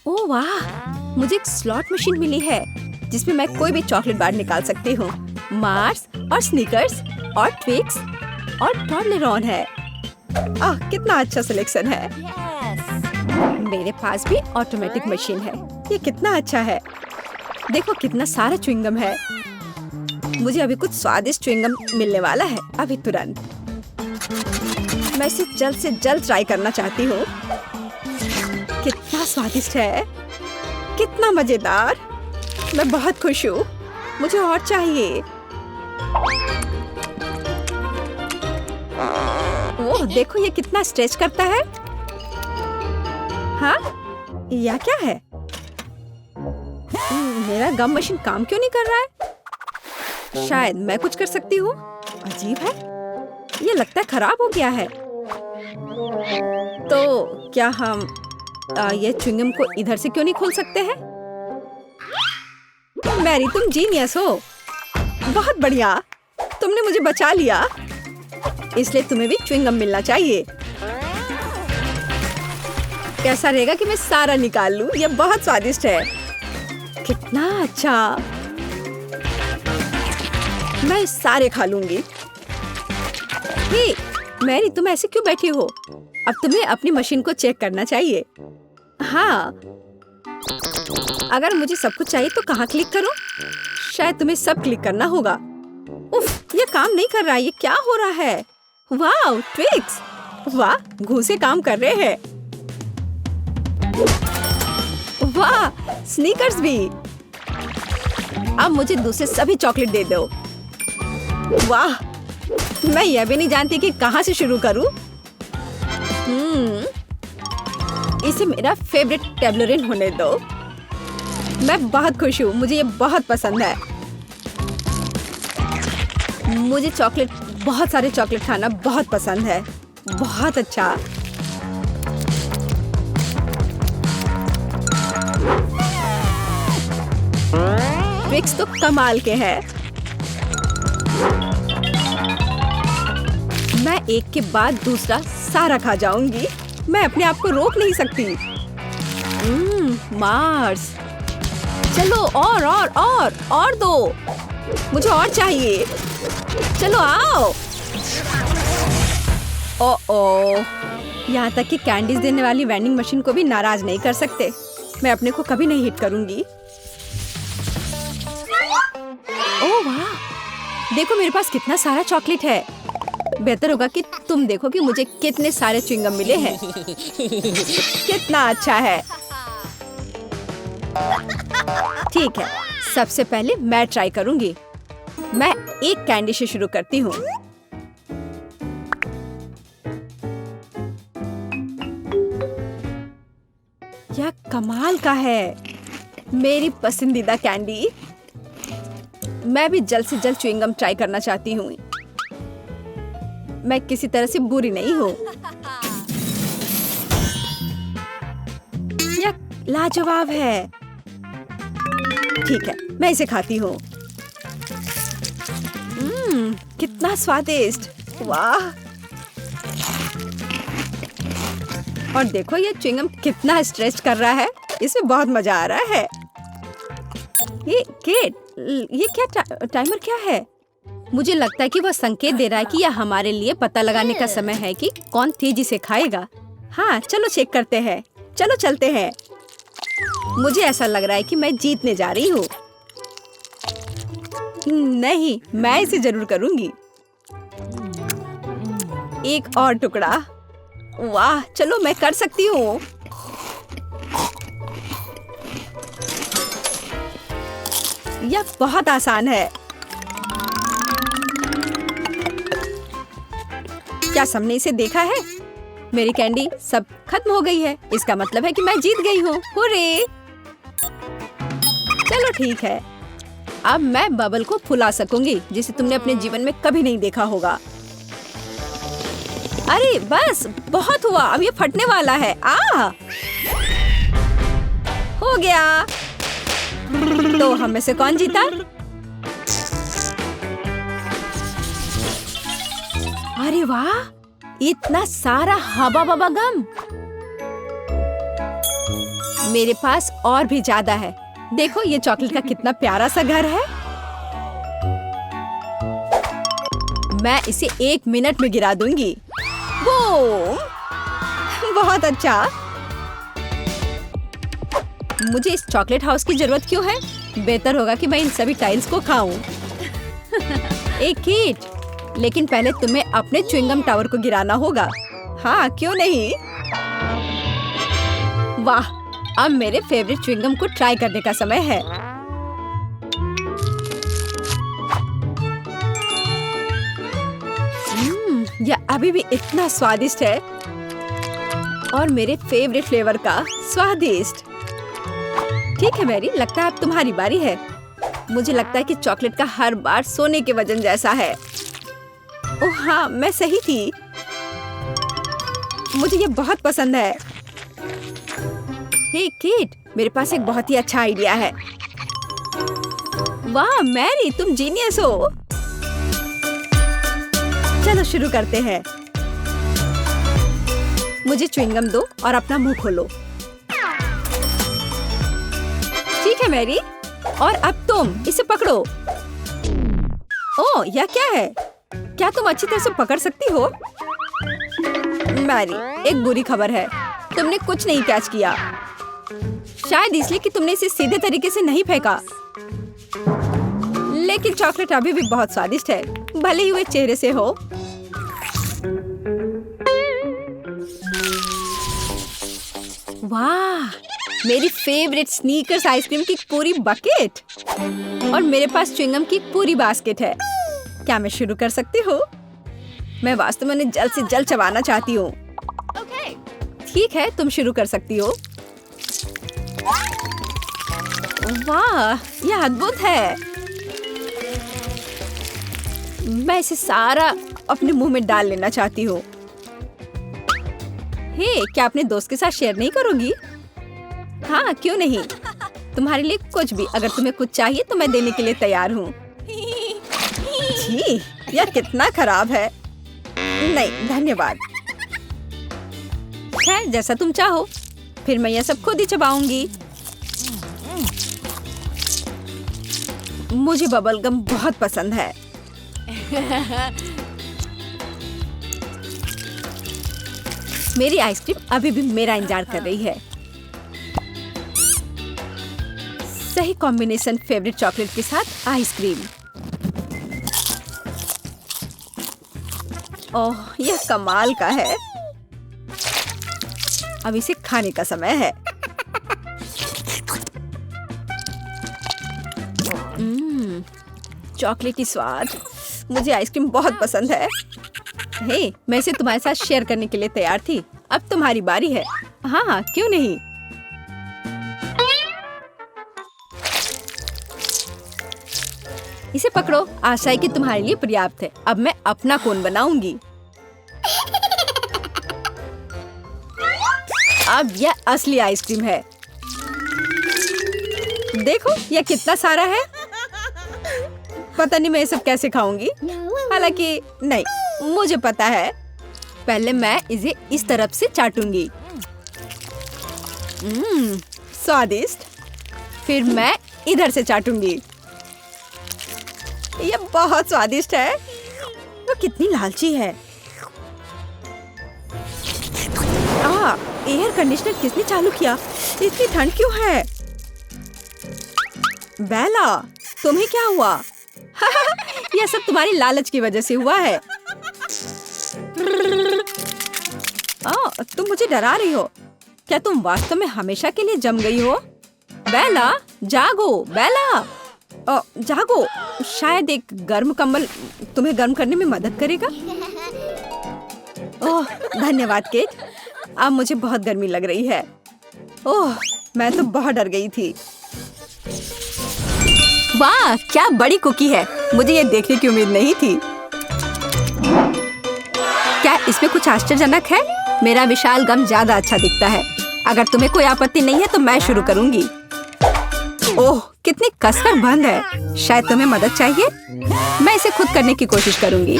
ओह वाह, मुझे एक स्लॉट मशीन मिली है जिसमें मैं कोई भी चॉकलेट बार निकाल सकती हूँ। मार्स और स्निकर्स और ट्विक्स और टॉर्लेरॉन है। कितना अच्छा सिलेक्शन है। मेरे पास भी ऑटोमेटिक मशीन है। ये कितना अच्छा है। देखो कितना सारा च्युइंगम है। मुझे अभी कुछ स्वादिष्ट च्युइंगम मिलने वाला है, अभी तुरंत। मैं इसे जल्द से जल्द ट्राई करना चाहती हूँ। कितना स्वादिष्ट है, कितना मजेदार। मैं बहुत खुश हूँ। मुझे और चाहिए। ओह देखो ये कितना स्ट्रेच करता है। हाँ, यह क्या है? मेरा गम मशीन काम क्यों नहीं कर रहा है? शायद मैं कुछ कर सकती हूँ। अजीब है, ये लगता है खराब हो गया है। तो क्या हम ये च्युइंगम को इधर से क्यों नहीं खोल सकते हैं? मैरी तुम जीनियस हो। बहुत बढ़िया, तुमने मुझे बचा लिया। इसलिए तुम्हें भी च्युइंगम मिलना चाहिए। कैसा रहेगा कि मैं सारा निकाल लूं? यह बहुत स्वादिष्ट है। कितना अच्छा। मैं सारे खा लूंगी। हे, मैरी तुम ऐसे क्यों बैठी हो? अब तुम्हें अपनी मशीन को चेक करना चाहिए। हाँ, अगर मुझे सब कुछ चाहिए तो कहाँ क्लिक करूं? शायद तुम्हें सब क्लिक करना होगा। उफ, ये काम नहीं कर रहा। ये क्या हो रहा है? वाह, ट्विक्स! वाह, घूंसे काम कर रहे हैं। वाह, स्नीकर्स भी। अब मुझे दूसरे सभी चॉकलेट दे दो। वाह, मैं यह भी नहीं जानती कि कहाँ से शुरू करूं। इसे मेरा फेवरेट टेब्लरिन होने दो। मैं बहुत खुश हूँ। मुझे ये बहुत पसंद है। मुझे चॉकलेट, बहुत सारे चॉकलेट खाना बहुत पसंद है। बहुत अच्छा। ट्विक्स तो कमाल के हैं। मैं एक के बाद दूसरा सारा खा जाऊंगी। मैं अपने आप को रोक नहीं सकती। मार्स, चलो और दो। मुझे और चाहिए। चलो आओ। ओह, यहाँ तक कि कैंडीज देने वाली वेंडिंग मशीन को भी नाराज नहीं कर सकते। मैं अपने को कभी नहीं हिट करूंगी। ओह वाह, देखो मेरे पास कितना सारा चॉकलेट है। बेहतर होगा कि तुम देखो कि मुझे कितने सारे च्युइंगम मिले हैं। कितना अच्छा है। ठीक है, सबसे पहले मैं ट्राई करूंगी। मैं एक कैंडी से शुरू करती हूँ। यह कमाल का है। मेरी पसंदीदा कैंडी। मैं भी जल्द से जल्द च्युइंगम ट्राई करना चाहती हूँ। मैं किसी तरह से बुरी नहीं हूँ। यह लाजवाब है। ठीक है, मैं इसे खाती हूँ। कितना स्वादिष्ट। वाह, और देखो ये च्युइंगम कितना स्ट्रेच कर रहा है। इसमें बहुत मजा आ रहा है। ये केट, ये क्या टाइमर क्या है? मुझे लगता है कि वह संकेत दे रहा है कि यह हमारे लिए पता लगाने का समय है कि कौन तेजी से खाएगा। हाँ, चलो चेक करते हैं। चलो चलते हैं। मुझे ऐसा लग रहा है कि मैं जीतने जा रही हूँ। नहीं, मैं इसे जरूर करूंगी। एक और टुकड़ा। वाह, चलो मैं कर सकती हूँ। यह बहुत आसान है। क्या सबने इसे देखा है? मेरी कैंडी सब खत्म हो गई है। इसका मतलब है कि मैं जीत गई हूँ। हुर्रे! चलो ठीक है, अब मैं बबल को फुला सकूंगी, जिसे तुमने अपने जीवन में कभी नहीं देखा होगा। अरे बस, बहुत हुआ। अब ये फटने वाला है। हो गया। तो हम में से कौन जीता? अरे वाह, इतना सारा हबा बबा गम। मेरे पास और भी ज्यादा है। देखो ये चॉकलेट का कितना प्यारा सा घर है। मैं इसे 1 मिनट में गिरा दूंगी। बूम! बहुत अच्छा। मुझे इस चॉकलेट हाउस की जरूरत क्यों है? बेहतर होगा कि मैं इन सभी टाइल्स को खाऊं। एक किट, लेकिन पहले तुम्हें अपने च्युइंगम टावर को गिराना होगा। हाँ, क्यों नहीं? वाह! अब मेरे फेवरेट च्युइंगम को ट्राई करने का समय है। यह अभी भी इतना स्वादिष्ट है और मेरे फेवरेट फ्लेवर का स्वादिष्ट। ठीक है मैरी, लगता है अब तुम्हारी बारी है। मुझे लगता है कि चॉकलेट का हर बार सोने के वजन जैसा है। ओह हाँ, मैं सही थी। मुझे ये बहुत पसंद है। हे किड, मेरे पास एक बहुत ही अच्छा आइडिया है। वाह मैरी, तुम जीनियस हो। चलो शुरू करते हैं। मुझे च्युइंगम दो और अपना मुंह खोलो। ठीक है मैरी, और अब तुम इसे पकड़ो। ओह, यह क्या है? क्या तुम अच्छी तरह से पकड़ सकती हो? मैरी, एक बुरी खबर है, तुमने कुछ नहीं कैच किया। शायद इसलिए कि तुमने इसे सीधे तरीके से नहीं फेंका। लेकिन चॉकलेट अभी भी बहुत स्वादिष्ट है, भले ही वे चेहरे से हो। वाह, मेरी फेवरेट स्नीकर्स आइसक्रीम की पूरी बकेट और मेरे पास च्युइंगम की पूरी बास्केट है। क्या मैं शुरू कर सकती हूँ? मैं वास्तव में उन्हें जल्द से जल्द चबाना चाहती हूँ। ठीक है, तुम शुरू कर सकती हो। वाह, यह अद्भुत है। मैं इसे सारा अपने मुंह में डाल लेना चाहती हूँ। हे, क्या अपने दोस्त के साथ शेयर नहीं करोगी? हाँ, क्यों नहीं? तुम्हारे लिए कुछ भी, अगर तुम्हें कुछ चाहिए तो मैं देने के लिए तैयार हूँ। जी, यह कितना खराब है। नहीं, धन्यवाद। है, जैसा तुम चाहो। फिर मैं यह सब खुद ही चबाऊंगी। मुझे बबल गम बहुत पसंद है। मेरी आइसक्रीम अभी भी मेरा इंतजार कर रही है। सही कॉम्बिनेशन फेवरेट चॉकलेट के साथ आइसक्रीम। ओह, यह कमाल का है। अब इसे खाने का समय है। चॉकलेटी स्वाद। मुझे आइसक्रीम बहुत पसंद है। हे, मैं इसे तुम्हारे साथ शेयर करने के लिए तैयार थी। अब तुम्हारी बारी है। हाँ, क्यों नहीं? इसे पकड़ो। आशा है कि तुम्हारे लिए पर्याप्त है। अब मैं अपना कोन बनाऊंगी। अब यह असली आइसक्रीम है। देखो, यह कितना सारा है। पता नहीं मैं ये सब कैसे खाऊंगी। हालांकि नहीं, मुझे पता है। पहले मैं इसे इस तरफ से चाटूंगी। स्वादिष्ट। फिर मैं इधर से चाटूंगी। यह बहुत स्वादिष्ट है। वो कितनी लालची है। एयर कंडीशनर किसने चालू किया? इतनी ठंड क्यों है? बेला, तुम्हें क्या हुआ? यह सब तुम्हारी लालच की वजह से हुआ है। तुम मुझे डरा रही हो। क्या तुम वास्तव में हमेशा के लिए जम गई हो? बेला, जागो। बेला, जागो। शायद एक गर्म कंबल तुम्हें गर्म करने में मदद करेगा। ओह, धन्यवाद केट। अब मुझे बहुत गर्मी लग रही है। ओह, मैं तो बहुत डर गई थी। वाह, क्या बड़ी कुकी है। मुझे ये देखने की उम्मीद नहीं थी। क्या इसमें कुछ आश्चर्यजनक है? मेरा विशाल गम ज्यादा अच्छा दिखता है। अगर तुम्हें कोई आपत्ति नहीं है तो मैं शुरू करूंगी। ओह, कितनी कसकर बंद है। शायद तुम्हें मदद चाहिए? मैं इसे खुद करने की कोशिश करूंगी।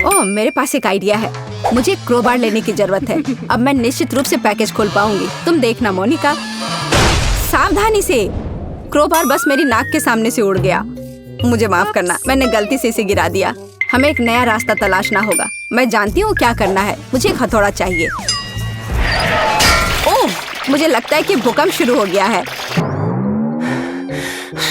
ओह, मेरे पास एक आइडिया है। मुझे क्रोबार लेने की जरूरत है। अब मैं निश्चित रूप से पैकेज खोल पाऊंगी। तुम देखना मोनिका। सावधानी से। क्रोबार बस मेरी नाक के सामने से उड़ गया। मुझे माफ करना, मैंने गलती से इसे गिरा दिया। हमें एक नया रास्ता तलाशना होगा। मैं जानती हूँ क्या करना है। मुझे एक हथौड़ा चाहिए। ओह, मुझे लगता है कि भूकंप शुरू हो गया है।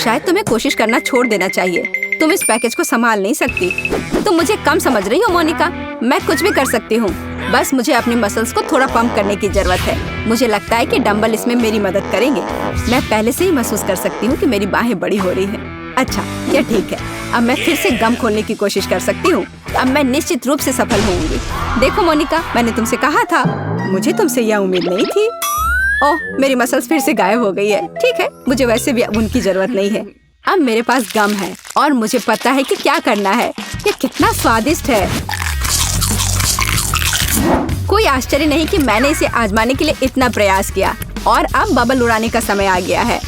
शायद तुम्हें कोशिश करना छोड़ देना चाहिए। तुम इस पैकेज को संभाल नहीं सकती। तुम मुझे कम समझ रही हो मोनिका। मैं कुछ भी कर सकती हूँ। बस मुझे अपनी मसल्स को थोड़ा पंप करने की जरूरत है। मुझे लगता है कि डंबल इसमें मेरी मदद करेंगे। मैं पहले से ही महसूस कर सकती हूँ कि मेरी बाहें बड़ी हो रही हैं। अच्छा, ये ठीक है। अब मैं फिर से गम खोलने की कोशिश कर सकती हूँ। अब मैं निश्चित रूप से सफल होंगी। देखो मोनिका, मैंने तुमसे कहा था। मुझे तुमसे यह उम्मीद नहीं थी। ओह, मेरी मसल्स फिर से गायब हो गई है। ठीक है, मुझे वैसे भी अब उनकी जरूरत नहीं है। अब मेरे पास गम है और मुझे पता है कि क्या करना है। ये कितना स्वादिष्ट है। कोई आश्चर्य नहीं कि मैंने इसे आजमाने के लिए इतना प्रयास किया। और अब बबल उड़ाने का समय आ गया है।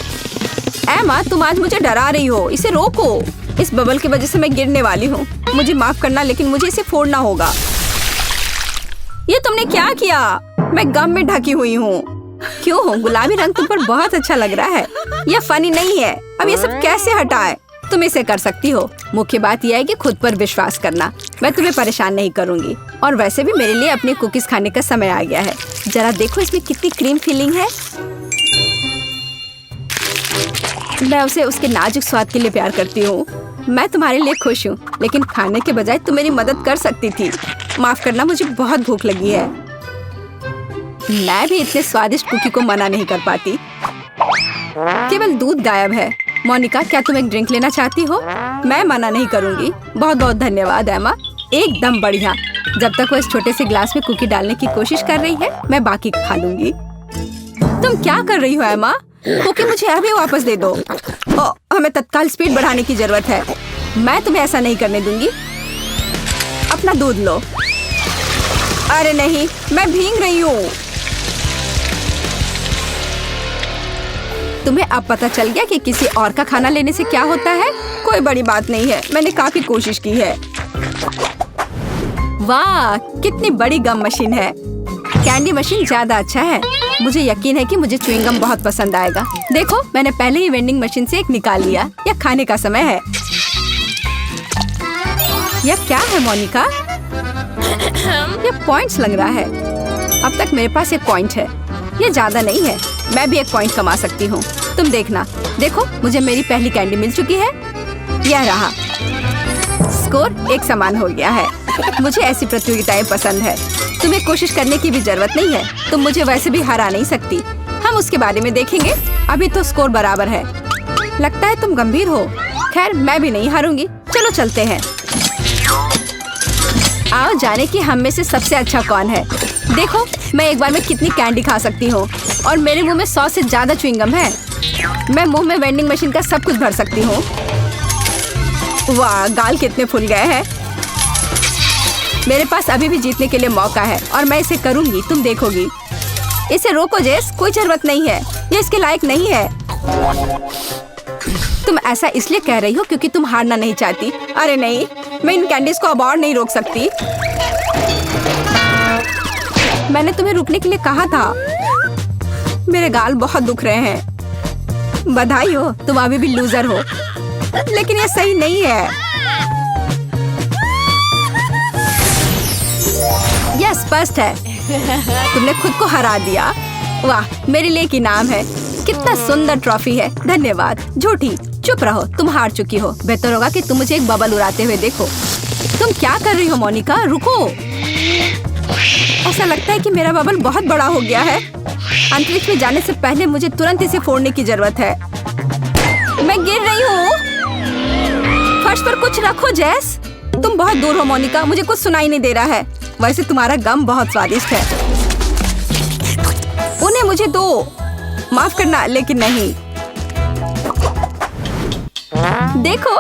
एमा, तुम आज मुझे डरा रही हो। इसे रोको। इस बबल की वजह से मैं गिरने वाली हूँ। मुझे माफ करना, लेकिन मुझे इसे फोड़ना होगा। ये तुमने क्या किया? मैं गम में ढकी हुई हूँ। क्यों हो? गुलाबी रंग तुम पर बहुत अच्छा लग रहा है। यह फनी नहीं है। अब ये सब कैसे हटाए? तुम इसे कर सकती हो। मुख्य बात यह है कि खुद पर विश्वास करना। मैं तुम्हें परेशान नहीं करूंगी। और वैसे भी मेरे लिए अपनी कुकीज खाने का समय आ गया है। जरा देखो इसमें कितनी क्रीम फिलिंग है। मैं उसे उसके नाजुक स्वाद के लिए प्यार करती हूँ। मैं तुम्हारे लिए खुश हूँ, लेकिन खाने के बजाय तुम मेरी मदद कर सकती थी। माफ करना, मुझे बहुत भूख लगी है। मैं भी इतने स्वादिष्ट कुकी को मना नहीं कर पाती। केवल दूध गायब है। मोनिका, क्या तुम एक ड्रिंक लेना चाहती हो? मैं मना नहीं करूंगी। बहुत बहुत धन्यवाद एमा। एकदम बढ़िया। जब तक वो इस छोटे से ग्लास में कुकी डालने की कोशिश कर रही है, मैं बाकी खा लूंगी। तुम क्या कर रही हो एमा? कुकी मुझे अभी वापस दे दो। हमें तत्काल स्पीड बढ़ाने की जरूरत है। मैं तुम्हें ऐसा नहीं करने दूंगी। अपना दूध लो। अरे नहीं, मैं भीग रही हूँ। तुम्हें अब पता चल गया कि किसी और का खाना लेने से क्या होता है? कोई बड़ी बात नहीं है। मैंने काफी कोशिश की है। वाह, कितनी बड़ी गम मशीन है। कैंडी मशीन ज्यादा अच्छा है। मुझे यकीन है कि मुझे च्युइंगम बहुत पसंद आएगा। देखो, मैंने पहले ही वेंडिंग मशीन से एक निकाल लिया। यह खाने का समय है। यह क्या है मोनिका? यह पॉइंट्स लग रहा है। अब तक मेरे पास एक पॉइंट है। यह ज्यादा नहीं है। मैं भी एक पॉइंट कमा सकती हूँ। तुम देखना। देखो, मुझे मेरी पहली कैंडी मिल चुकी है। यह रहा। स्कोर एक समान हो गया है। मुझे ऐसी प्रतियोगिताएं पसंद है। तुम्हें कोशिश करने की भी जरूरत नहीं है। तुम मुझे वैसे भी हरा नहीं सकती। हम उसके बारे में देखेंगे। अभी तो स्कोर बराबर है। लगता है तुम गंभीर हो। खैर, मैं भी नहीं हारूंगी। चलो चलते हैं। आओ जाने कि हम में से सबसे अच्छा कौन है। देखो, मैं एक बार में कितनी कैंडी खा सकती हूँ। और मेरे मुंह में 100 से ज्यादा च्युइंगम है। मैं मुंह में वेंडिंग मशीन का सब कुछ भर सकती हूँ। वाह, गाल कितने फूल गए हैं। मेरे पास अभी भी जीतने के लिए मौका है और मैं इसे करूंगी। तुम देखोगी। इसे रोको जेस, कोई जरूरत नहीं है। ये इसके लायक नहीं है। तुम ऐसा इसलिए कह रही हो क्योंकि तुम हारना नहीं चाहती। अरे नहीं, मैं इन कैंडीज को अब और नहीं रोक सकती। मैंने तुम्हें रुकने के लिए कहा था। मेरे गाल बहुत दुख रहे हैं। बधाई हो, तुम अभी भी लूजर हो। लेकिन ये सही नहीं है। यह स्पष्ट है। तुमने खुद को हरा दिया। वाह, मेरे लिए एक इनाम है। कितना सुंदर ट्रॉफी है। धन्यवाद। झूठी, चुप रहो। तुम हार चुकी हो। बेहतर होगा कि तुम मुझे एक बबल उड़ाते हुए देखो। तुम क्या कर रही हो मोनिका? रुको। ऐसा लगता है कि मेरा बबल बहुत बड़ा हो गया है। अंतरिक्ष में जाने से पहले मुझे तुरंत इसे फोड़ने की जरूरत है। मैं गिर रही हूँ। फर्श पर कुछ रखो जेस। तुम बहुत दूर हो मोनिका, मुझे कुछ सुनाई नहीं दे रहा है। वैसे तुम्हारा गम बहुत स्वादिष्ट है। उन्हें मुझे दो। माफ करना, लेकिन नहीं। देखो,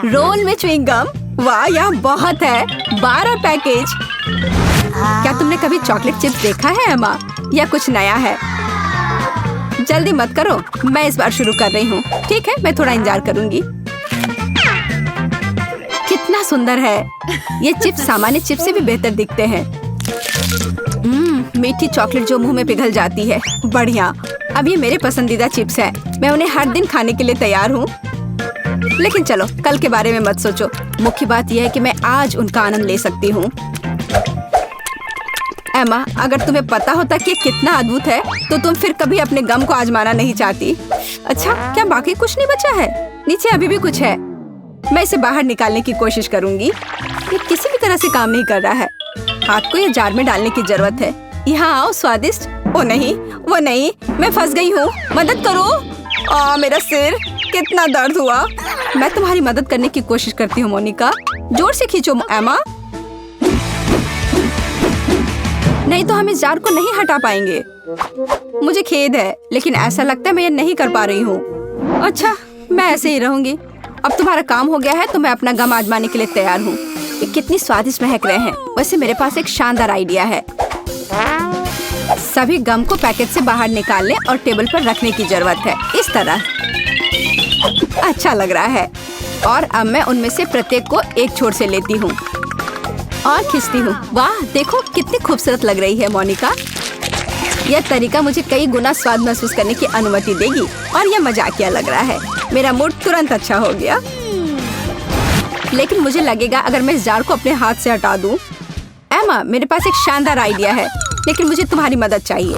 रोल में च्युइंग गम। वाह, यह बहुत है। 12 पैकेज। क्या तुमने कभी चॉकलेट चिप्स देखा है एमा? या कुछ नया है? जल्दी मत करो, मैं इस बार शुरू कर रही हूँ। ठीक है, मैं थोड़ा इंतजार करूंगी। कितना सुंदर है। ये चिप्स सामान्य चिप्स से भी बेहतर दिखते हैं। मीठी चॉकलेट जो मुंह में पिघल जाती है। बढ़िया। अब ये मेरे पसंदीदा चिप्स हैं। मैं उन्हें हर दिन खाने के लिए तैयार हूँ। लेकिन चलो, कल के बारे में मत सोचो। मुख्य बात यह है कि मैं आज उनका आनंद ले सकती हूँ। एमा, अगर तुम्हें पता होता कि ये कितना अद्भुत है तो तुम फिर कभी अपने गम को आजमाना नहीं चाहती। अच्छा, क्या बाकी कुछ नहीं बचा है? नीचे अभी भी कुछ है। मैं इसे बाहर निकालने की कोशिश करूंगी। ये किसी भी तरह से काम नहीं कर रहा है। हाथ को ये जार में डालने की जरूरत है। यहाँ आओ स्वादिष्ट। ओ नहीं, वो नहीं, मैं फंस गई हूँ। मदद करो। मेरा सिर, कितना दर्द हुआ। मैं तुम्हारी मदद करने की कोशिश करती हूँ मोनिका। जोर से खींचो एमा। नहीं तो हम इस जार को नहीं हटा पाएंगे। मुझे खेद है, लेकिन ऐसा लगता है मैं ये नहीं कर पा रही हूँ। अच्छा, मैं ऐसे ही रहूंगी। अब तुम्हारा काम हो गया है तो मैं अपना गम आजमाने के लिए तैयार हूँ। ये कितनी स्वादिष्ट महक रहे हैं। वैसे मेरे पास एक शानदार आइडिया है। सभी गम को पैकेट से बाहर निकालने और टेबल पर रखने की जरूरत है। इस तरह। अच्छा लग रहा है। और अब मैं उनमें से प्रत्येक को एक छोर से लेती हूँ और खींचती हूँ। वाह, देखो कितनी खूबसूरत लग रही है मोनिका। यह तरीका मुझे कई गुना स्वाद महसूस करने की अनुमति देगी और यह मजाकिया लग रहा है। मेरा मूड तुरंत अच्छा हो गया। लेकिन मुझे लगेगा अगर मैं इस जार को अपने हाथ से हटा दूं। एमा, मेरे पास एक शानदार आइडिया है, लेकिन मुझे तुम्हारी मदद चाहिए।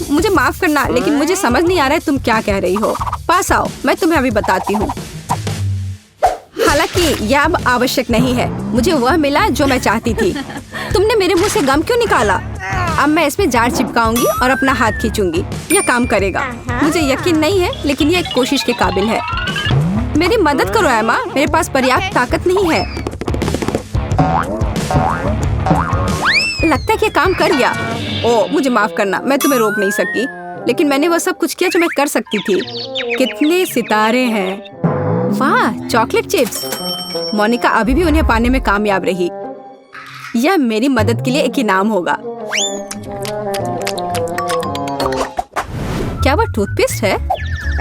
मुझे माफ करना, लेकिन मुझे समझ नहीं आ रहा है तुम क्या कह रही हो। पास आओ, मैं तुम्हें अभी बताती हूँ। हालांकि यह अब आवश्यक नहीं है। मुझे वह मिला जो मैं चाहती थी। तुमने मेरे मुंह से गम क्यों निकाला? अब मैं इसमें जार चिपकाऊंगी और अपना हाथ खींचूंगी। यह काम करेगा। मुझे यकीन नहीं है, लेकिन यह एक कोशिश के काबिल है। मेरी मदद करो एमा, मेरे पास पर्याप्त ताकत नहीं है। लगता है कि काम कर गया। ओ, मुझे माफ करना, मैं तुम्हें रोक नहीं सकी, लेकिन मैंने वह सब कुछ किया जो मैं कर सकती थी। कितने सितारे हैं। वाह, चॉकलेट चिप्स। मोनिका अभी भी उन्हें पाने में कामयाब रही। यह मेरी मदद के लिए एक इनाम होगा। क्या वह टूथपेस्ट है?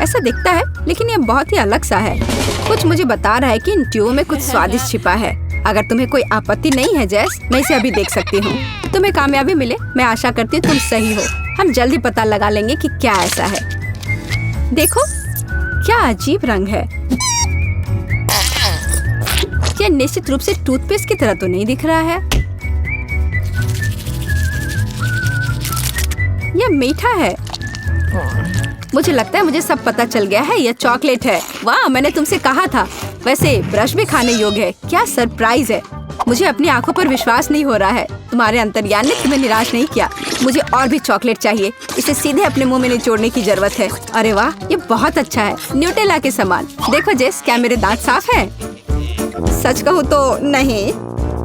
ऐसा दिखता है, लेकिन यह बहुत ही अलग सा है। कुछ मुझे बता रहा है कि इन ट्यूबों में कुछ स्वादिष्ट छिपा है। अगर तुम्हें कोई आपत्ति नहीं है जैस, मैं इसे अभी देख सकती हूँ। तुम्हें कामयाबी मिले। मैं आशा करती हूँ तुम सही हो। हम जल्दी पता लगा लेंगे कि क्या ऐसा है। देखो, क्या अजीब रंग है। यह निश्चित रूप से टूथपेस्ट की तरह तो नहीं दिख रहा है। यह मीठा है। मुझे लगता है मुझे सब पता चल गया है। यह चॉकलेट है। वाह, मैंने तुमसे कहा था। वैसे ब्रश भी खाने योग्य है। क्या सरप्राइज है। मुझे अपनी आंखों पर विश्वास नहीं हो रहा है। तुम्हारे अंतर्ज्ञान ने तुम्हें निराश नहीं किया। मुझे और भी चॉकलेट चाहिए। इसे सीधे अपने मुंह में निचोड़ने की जरूरत है। अरे वाह, ये बहुत अच्छा है। न्यूटेला के समान। देखो जेस, क्या मेरे दांत साफ हैं? सच कहूँ तो नहीं।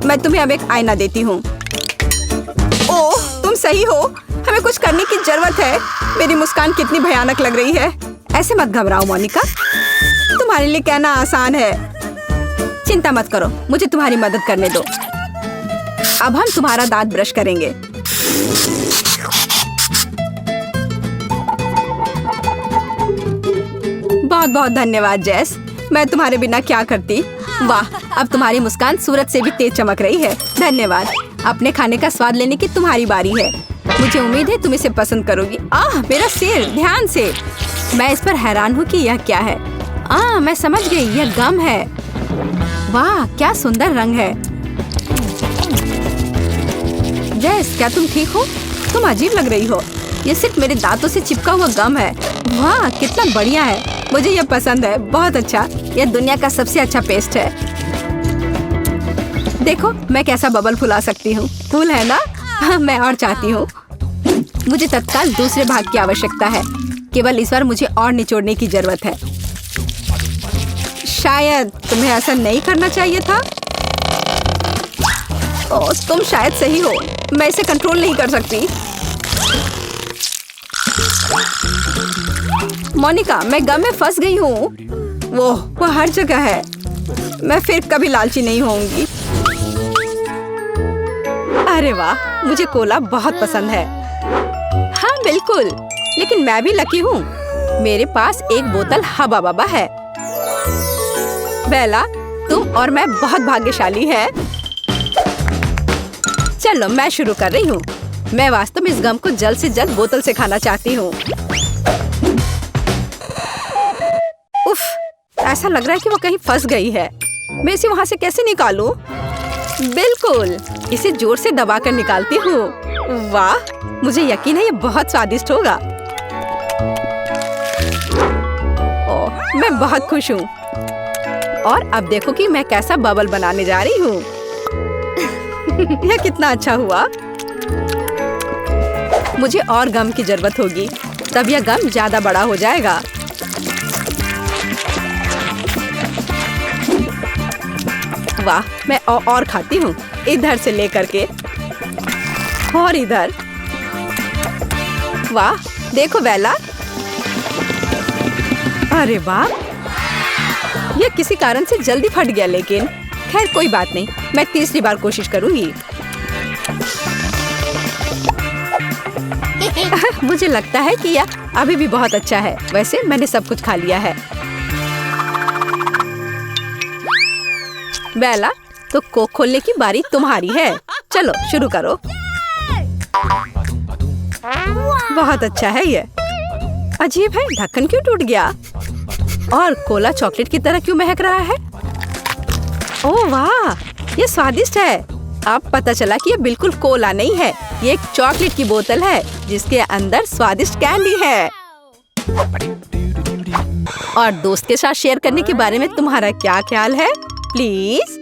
मैं तुम्हें अब एक आईना देती हूँ। ओह, तुम सही हो। हमें कुछ करने की जरूरत है। मेरी मुस्कान कितनी भयानक लग रही है। ऐसे मत घबराओ मोनिका, तुम्हारे लिए कहना आसान है। चिंता मत करो, मुझे तुम्हारी मदद करने दो। अब हम तुम्हारा दांत ब्रश करेंगे। बहुत बहुत धन्यवाद जेस। मैं तुम्हारे बिना क्या करती। वाह, अब तुम्हारी मुस्कान सूरज से भी तेज चमक रही है। धन्यवाद। अपने खाने का स्वाद लेने की तुम्हारी बारी है। मुझे उम्मीद है तुम इसे पसंद करोगी। मेरा सिर, ध्यान से। मैं इस पर हैरान हूँ कि यह क्या है। मैं समझ गई, यह गम है। वाह, क्या सुंदर रंग है। जेस, क्या तुम ठीक हो? तुम अजीब लग रही हो। यह सिर्फ मेरे दांतों से चिपका हुआ गम है। वाह, कितना बढ़िया है। मुझे यह पसंद है। बहुत अच्छा। यह दुनिया का सबसे अच्छा पेस्ट है। देखो, मैं कैसा बबल फुला सकती हूँ। कूल है ना? मैं और चाहती हूँ। मुझे तत्काल दूसरे भाग की आवश्यकता है। केवल इस बार मुझे और निचोड़ने की जरूरत है। शायद तुम्हें ऐसा नहीं करना चाहिए था। तुम शायद सही हो। मैं इसे कंट्रोल नहीं कर सकती। मोनिका, मैं गम में फंस गई हूँ। वो हर जगह है। मैं फिर कभी लालची नहीं होंगी। अरे वाह, मुझे कोला बहुत पसंद है। हाँ बिल्कुल, लेकिन मैं भी लकी हूँ। मेरे पास एक बोतल हबा बबा है। बेला, तुम और मैं बहुत भाग्यशाली है। चलो मैं शुरू कर रही हूँ। मैं वास्तव में इस गम को जल्द से जल्द बोतल से खाना चाहती हूँ। उफ, ऐसा लग रहा है कि वो कहीं फंस गई है। मैं इसे वहाँ से कैसे निकालूं? बिल्कुल, इसे जोर से दबाकर निकालती हूँ। वाह, मुझे यकीन है ये बहुत स्वादिष्ट होगा। ओह, मैं बहुत खुश हूँ। और अब देखो कि मैं कैसा बबल बनाने जा रही हूँ। यह कितना अच्छा हुआ। मुझे और गम की जरूरत होगी, तब यह गम ज्यादा बड़ा हो जाएगा। वाह, मैं और खाती हूँ, इधर से लेकर के और इधर। वाह, देखो बेला। अरे वाह, यह किसी कारण से जल्दी फट गया, लेकिन खैर कोई बात नहीं, मैं तीसरी बार कोशिश करूंगी। मुझे लगता है कि यह अभी भी बहुत अच्छा है। वैसे मैंने सब कुछ खा लिया है। बेला, तो कोक खोलने की बारी तुम्हारी है। चलो शुरू करो। बहुत अच्छा है ये। अजीब है, ढक्कन क्यों टूट गया? और कोला चॉकलेट की तरह क्यों महक रहा है? ओह वाह, ये स्वादिष्ट है। अब पता चला कि ये बिल्कुल कोला नहीं है, ये एक चॉकलेट की बोतल है जिसके अंदर स्वादिष्ट कैंडी है। और दोस्त के साथ शेयर करने के बारे में तुम्हारा क्या ख्याल है? प्लीज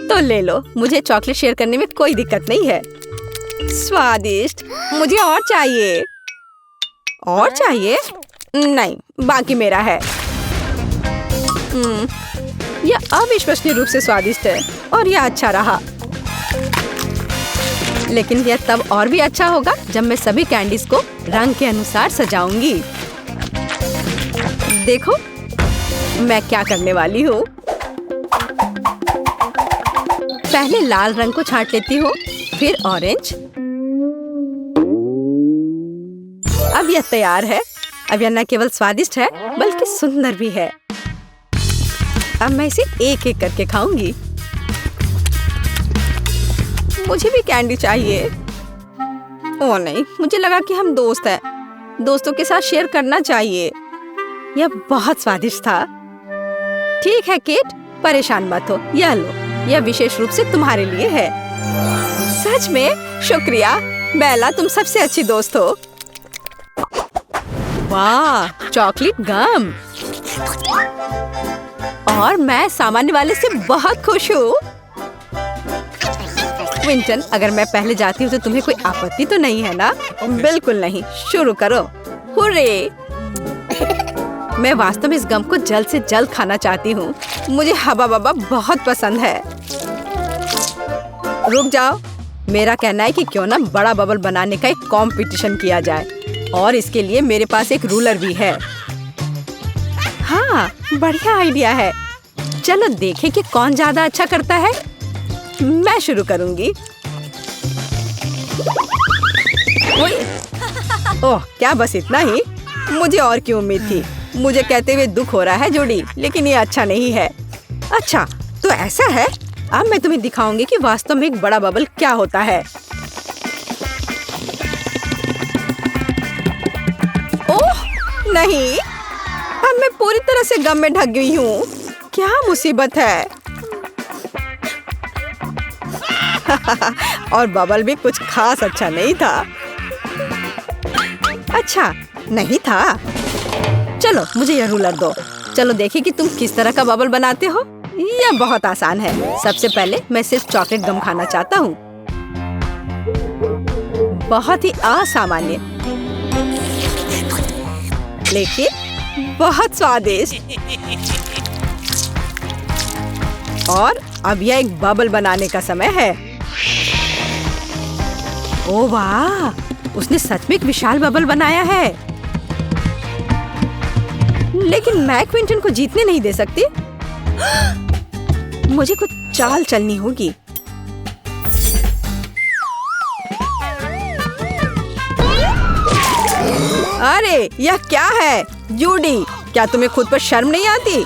तो ले लो, मुझे चॉकलेट शेयर करने में कोई दिक्कत नहीं है। स्वादिष्ट, मुझे और चाहिए। और चाहिए? नहीं, बाकी मेरा है। यह अविश्वसनीय रूप से स्वादिष्ट है और यह अच्छा रहा। लेकिन यह तब और भी अच्छा होगा जब मैं सभी कैंडीज को रंग के अनुसार सजाऊंगी। देखो मैं क्या करने वाली हूँ। पहले लाल रंग को छांट लेती हूँ, फिर ऑरेंज। अब यह तैयार है। अब यह न केवल स्वादिष्ट है बल्कि सुंदर भी है। अब मैं इसे एक एक करके खाऊंगी। मुझे भी कैंडी चाहिए। ओह नहीं, मुझे लगा कि हम दोस्त हैं। दोस्तों के साथ शेयर करना चाहिए। यह बहुत स्वादिष्ट था। ठीक है किट, परेशान मत हो। यह लो, यह विशेष रूप से तुम्हारे लिए है। सच में? शुक्रिया बेला, तुम सबसे अच्छी दोस्त हो। वाह, चॉकलेट गम। और मैं सामान्य वाले से बहुत खुश हूँ। विंटन, अगर मैं पहले जाती हूँ तो तुम्हें कोई आपत्ति तो नहीं है ना? बिल्कुल नहीं। शुरू करो। हुर्रे! मैं वास्तव में इस गम को जल्द से जल्द खाना चाहती हूँ। मुझे हवा बबा बहुत पसंद है। रुक जाओ, मेरा कहना है कि क्यों ना बड़ा बबल बनाने का एक कंपटीशन किया जाए। और इसके लिए मेरे पास एक रूलर भी है। हाँ, बढ़िया आइडिया है। चलो देखें कि कौन ज्यादा अच्छा करता है। मैं शुरू करूंगी। ओह, क्या बस इतना ही? मुझे और की उम्मीद थी। मुझे कहते हुए दुख हो रहा है जूडी, लेकिन ये अच्छा नहीं है। अच्छा, तो ऐसा है। अब मैं तुम्हें दिखाऊंगी कि वास्तव में एक बड़ा बबल क्या होता है। ओह नहीं, अब मैं पूरी तरह से गम में ढक गई हूँ। क्या मुसीबत है। और बबल भी कुछ खास अच्छा नहीं था। अच्छा नहीं था। चलो मुझे यह रूलर दो। चलो देखिए कि तुम किस तरह का बबल बनाते हो। यह बहुत आसान है। सबसे पहले मैं सिर्फ चॉकलेट गम खाना चाहता हूँ। बहुत ही असामान्य, लेकिन बहुत स्वादिष्ट। और अब यह एक बबल बनाने का समय है। ओह वाह, उसने सच में एक विशाल बबल बनाया है। लेकिन मैं क्विंटन को जीतने नहीं दे सकती। मुझे कुछ चाल चलनी होगी। अरे यह क्या है? जूडी, क्या तुम्हें खुद पर शर्म नहीं आती?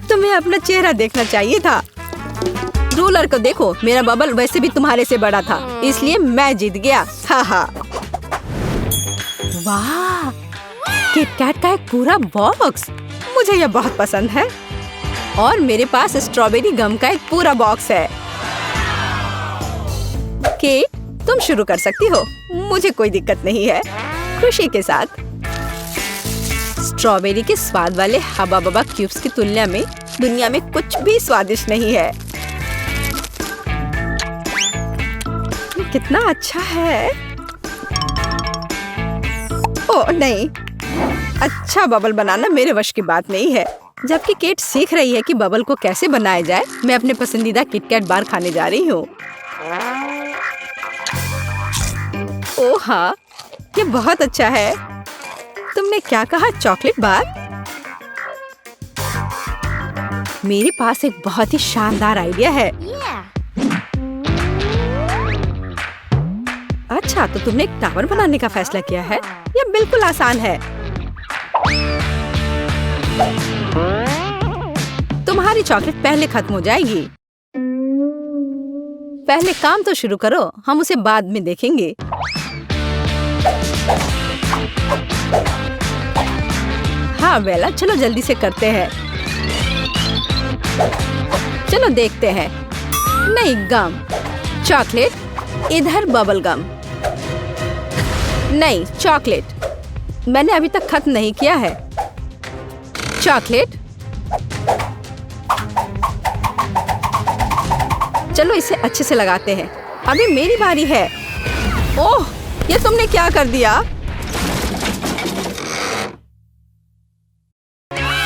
तुम्हें अपना चेहरा देखना चाहिए था। रूलर को देखो, मेरा बबल वैसे भी तुम्हारे से बड़ा था, इसलिए मैं जीत गया। हाँ हाँ। वाह, किटकैट का एक पूरा बॉक्स, मुझे यह बहुत पसंद है। और मेरे पास स्ट्रॉबेरी गम का एक पूरा बॉक्स है। केट, तुम शुरू कर सकती हो, मुझे कोई दिक्कत नहीं है। खुशी के साथ। स्ट्रॉबेरी के स्वाद वाले हबा बबा क्यूब्स की तुलना में दुनिया में कुछ भी स्वादिष्ट नहीं है। कितना अच्छा है। ओह नहीं, अच्छा बबल बनाना मेरे वश की बात नहीं है। जबकि केट सीख रही है कि बबल को कैसे बनाया जाए, मैं अपने पसंदीदा किटकैट बार खाने जा रही हूँ। ओह हाँ, ये बहुत अच्छा है। तुमने क्या कहा, चॉकलेट बार? मेरे पास एक बहुत ही शानदार आइडिया है। अच्छा, तो तुमने एक टावर बनाने का फैसला किया है? यह बिल्कुल आसान है। तुम्हारी चॉकलेट पहले खत्म हो जाएगी। पहले काम तो शुरू करो, हम उसे बाद में देखेंगे। हाँ बेला, चलो जल्दी से करते हैं। चलो देखते हैं। नहीं, गम, चॉकलेट, इधर बबल गम। नहीं, चॉकलेट, मैंने अभी तक खत्म नहीं किया है। चॉकलेट, चलो इसे अच्छे से लगाते हैं। अभी मेरी बारी है। ओह, ये तुमने क्या कर दिया?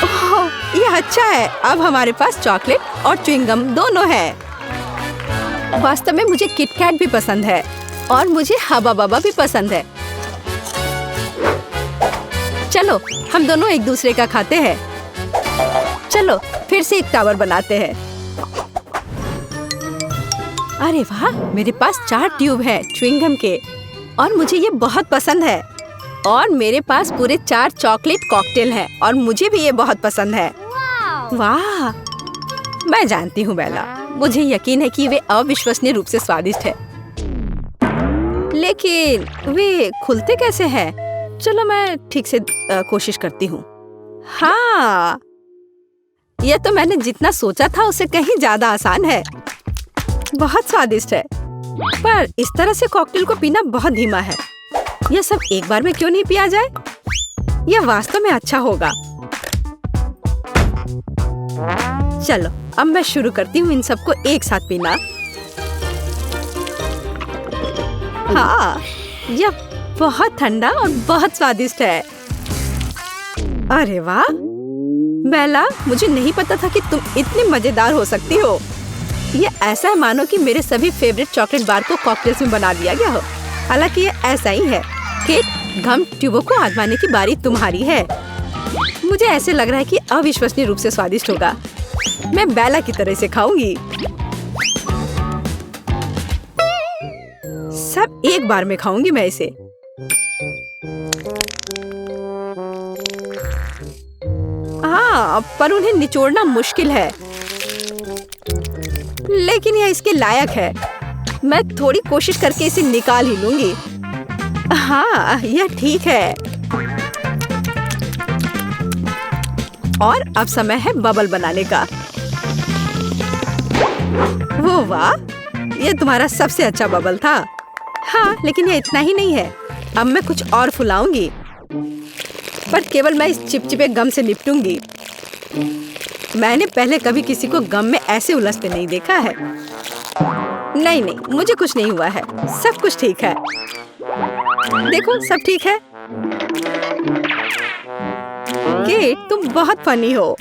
ओह, ये अच्छा है। अब हमारे पास चॉकलेट और च्युइंगम दोनों है। वास्तव में मुझे किटकैट भी पसंद है और मुझे हबा बबा भी पसंद है। चलो हम दोनों एक दूसरे का खाते हैं। चलो फिर से एक टावर बनाते हैं। अरे वाह, मेरे पास 4 ट्यूब है च्युइंगम के और मुझे ये बहुत पसंद है। और मेरे पास पूरे 4 चॉकलेट कॉकटेल हैं और मुझे भी ये बहुत पसंद है। वाह, मैं जानती हूँ बेला, मुझे यकीन है कि वे अविश्वसनीय रूप से स्वादिष्ट है, लेकिन वे खुलते कैसे हैं? चलो मैं ठीक से कोशिश करती हूँ। हाँ, यह तो मैंने जितना सोचा था उससे कहीं ज्यादा आसान है। बहुत स्वादिष्ट है, पर इस तरह से कॉकटेल को पीना बहुत धीमा है। यह सब एक बार में क्यों नहीं पिया जाए? यह वास्तव में अच्छा होगा। चलो अब मैं शुरू करती हूँ इन सबको एक साथ पीना। हाँ, यह बहुत ठंडा और बहुत स्वादिष्ट है। अरे वाह बेला, मुझे नहीं पता था कि तुम इतनी मजेदार हो सकती हो। ये ऐसा है मानो कि मेरे सभी फेवरेट चॉकलेट बार को कॉकटेल्स में बना दिया गया हो। हालांकि ये ऐसा ही है। केट, गम ट्यूबों को आजमाने की बारी तुम्हारी है। मुझे ऐसे लग रहा है कि अविश्वसनीय रूप से स्वादिष्ट होगा। मैं बेला की तरह से खाऊंगी। सब एक बार में खाऊंगी मैं इसे। हाँ, पर उन्हें निचोड़ना मुश्किल है, लेकिन यह इसके लायक है। मैं थोड़ी कोशिश करके इसे निकाल ही लूंगी। हाँ, यह ठीक है। और अब समय है बबल बनाने का। वो वाह, यह तुम्हारा सबसे अच्छा बबल था। हाँ, लेकिन यह इतना ही नहीं है। अब मैं कुछ और फुलाऊंगी, पर केवल मैं इस चिपचिपे गम से निपटूंगी। मैंने पहले कभी किसी को गम में ऐसे उलझते नहीं देखा है। नहीं नहीं, मुझे कुछ नहीं हुआ है, सब कुछ ठीक है। देखो, सब ठीक है। केट, तुम बहुत फनी हो।